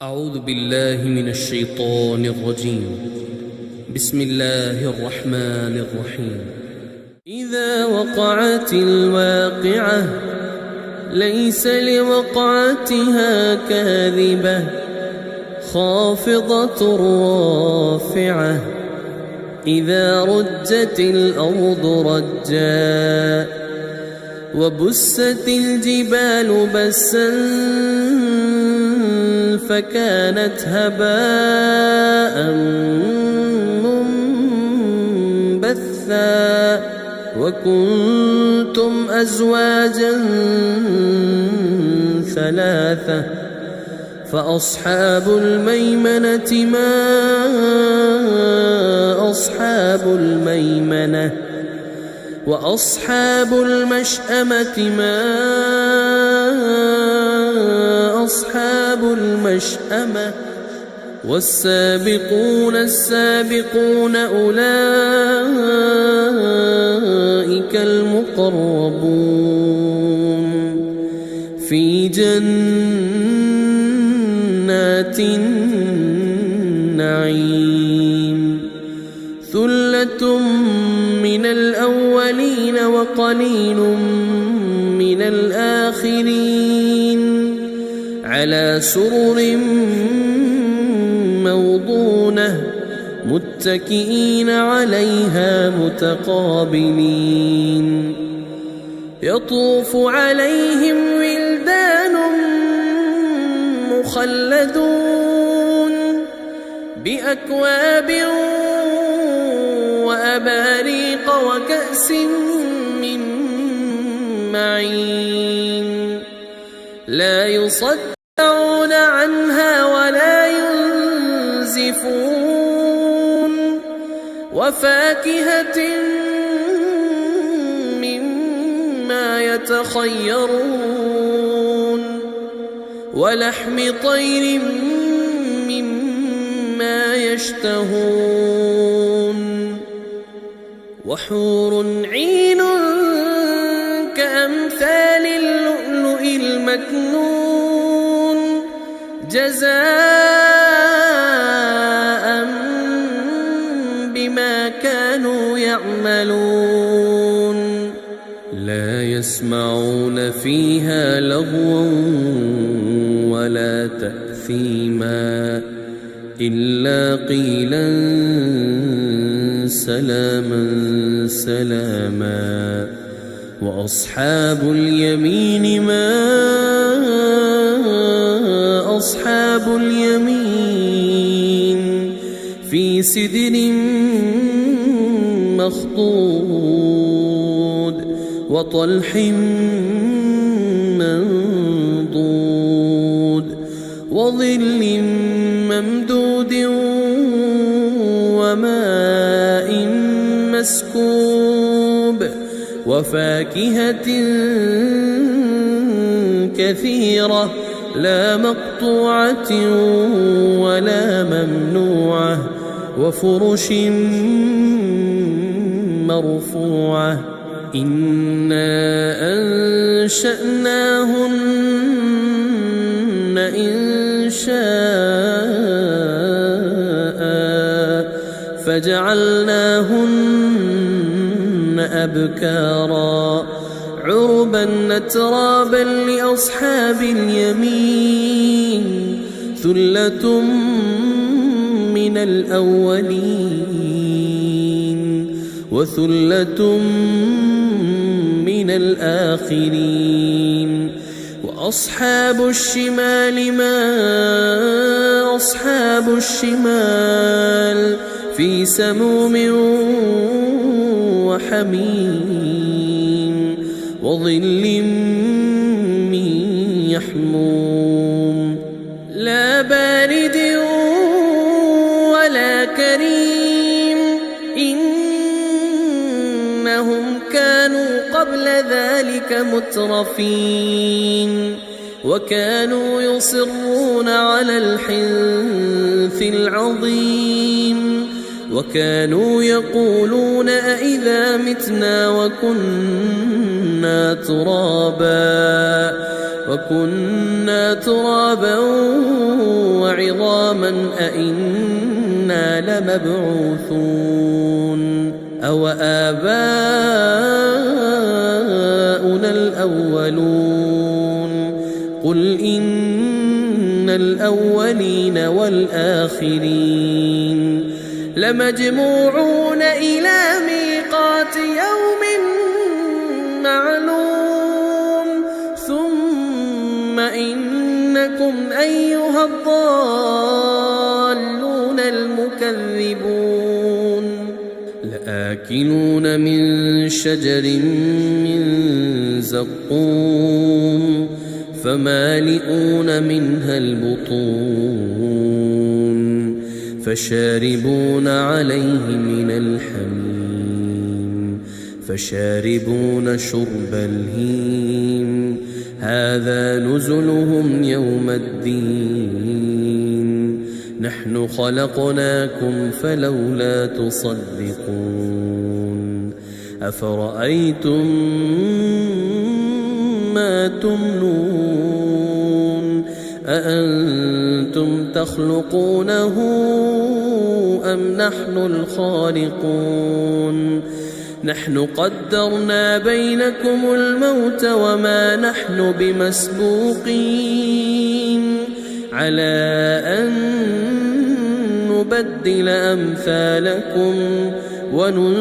أعوذ بالله من الشيطان الرجيم. بسم الله الرحمن الرحيم. إذا وقعت الواقعة ليس لوقعتها كاذبة خافضة رافعة إذا رجت الأرض رجا وبست الجبال بسا فكانت هباء منبثا وكنتم أزواجا ثلاثة فأصحاب الميمنة ما أصحاب الميمنة وأصحاب المشأمة ما أصحاب المشأمة والسابقون السابقون أولئك المقربون في جنات النعيم ثلة من الأولين وقليل من الآخرين على سرر موضونة متكئين عليها متقابلين يطوف عليهم ولدان مخلدون بأكواب وأباريق وكأس من معين لا يصدعون عنها ولا ينزفون وفاكهة مما يتخيرون ولحم طير مما يشتهون وحور عين كأمثال اللؤلؤ المكنون جزاء بما كانوا يعملون لا يسمعون فيها لغوا ولا تأثيما إلا قيلا سلاما سلاما وأصحاب اليمين ما أصحاب اليمين في سدر مخضود وطلح منضود وظل ممدود وماء مسكوب وفاكهة كثيرة لا مقطوعة ولا ممنوعة وفرش مرفوعة إنا أنشأناهن إنشاء فجعلناهن أبكارا عربا أترابا لأصحاب اليمين ثلة من الأولين وثلة من الآخرين وأصحاب الشمال ما أصحاب الشمال في سموم وحميم وظل من يحموم لا بارد ولا كريم إنهم كانوا قبل ذلك مترفين وكانوا يصرون على الحنث العظيم وكانوا يقولون أئذا متنا وكنا ترابا أئنا لمبعوثون أو آباؤنا الأولون قل إن الأولين والآخرين لمجموعون إلى ميقات يوم معلوم ثم إنكم أيها الضالون المكذبون لآكلون من شجر من زقوم فمالئون منها البطون فشاربون عليه من الحميم فشاربون شرب الهيم هذا نزلهم يوم الدين نحن خلقناكم فلولا تصدقون أفرأيتم ما تمنون أأنتم تخلقونه أم نحن الخالقون نحن قدرنا بينكم الموت وما نحن بمسبوقين على أن نبدل أمثالكم وننشئكم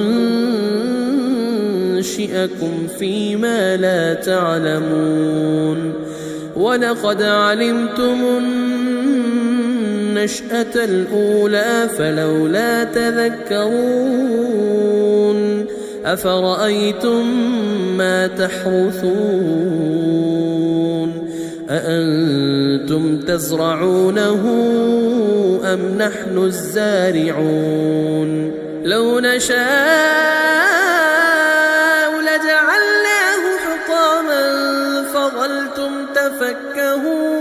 فيما لا تعلمون ولقد علمتم النشأة الأولى فلولا تذكرون أفرأيتم ما تحرثون أأنتم تزرعونه أم نحن الزارعون لو نشاء لجعلناه حطاما فظلتم تفكهون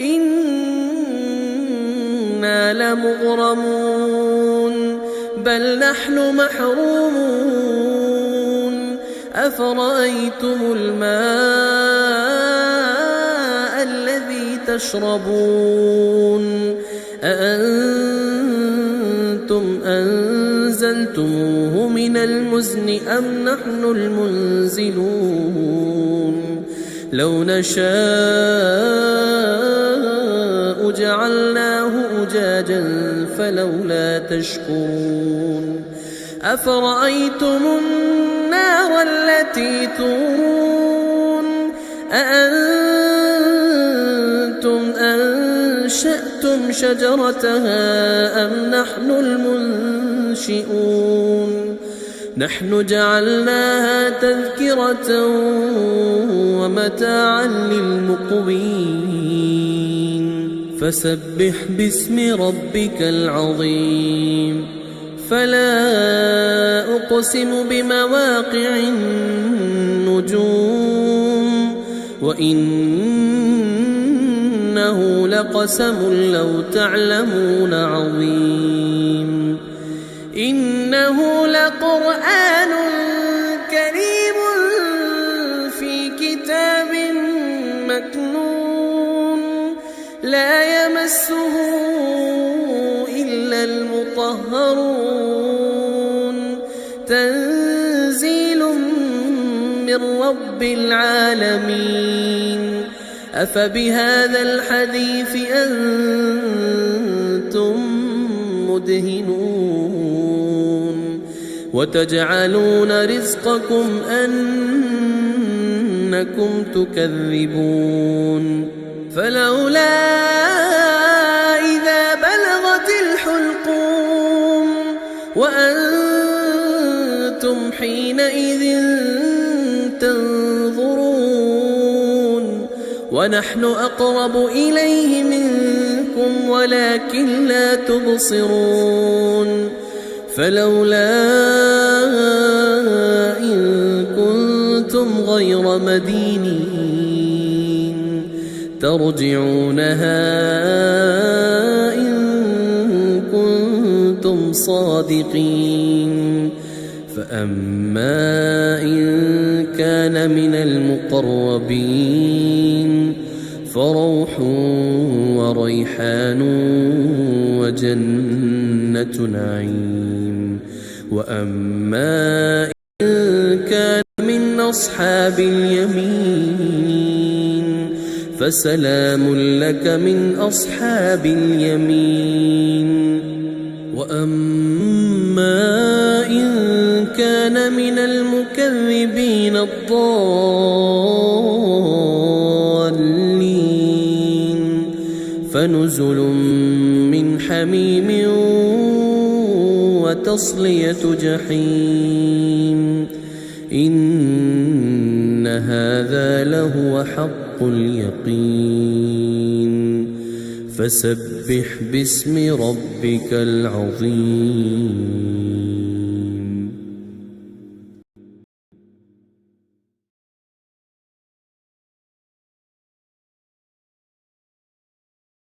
إنا لمغرمون بل نحن محرومون أفرأيتم الماء الذي تشربون أأنتم أنزلتموه من المزن أم نحن المنزلون لو نشاء جعلناه أجاجا فلولا تشكرون أفرأيتم النار التي تورون أأنتم أنشأتم شجرتها أم نحن المنشئون نحن جعلناها تذكرة ومتاعا للمقوين فسبح باسم ربك العظيم فلا أقسم بمواقع النجوم وإنه لقسم لو تعلمون عظيم إنه لقرآن كريم في كتاب مكنون لا يمسه إلا المطهرون تنزيل من رب العالمين أفبهذا الحديث أنتم مدهنون وتجعلون رزقكم أنكم تكذبون فلولا إذا بلغت الحلقوم وأنتم حينئذ تنظرون ونحن أقرب إليه منكم ولكن لا تبصرون فلولا إن كنتم غير مدينين ترجعونها إن كنتم صادقين فأما إن كان من المقربين فروح وريحان وجنة نعيم. وأما إن كان من أصحاب اليمين فسلام لك من أصحاب اليمين. وأما إن كان من المكذبين الضالين فنزل من حميم وتصلية جحيم. إن هذا لهو حق اليقين. فسبح باسم ربك العظيم.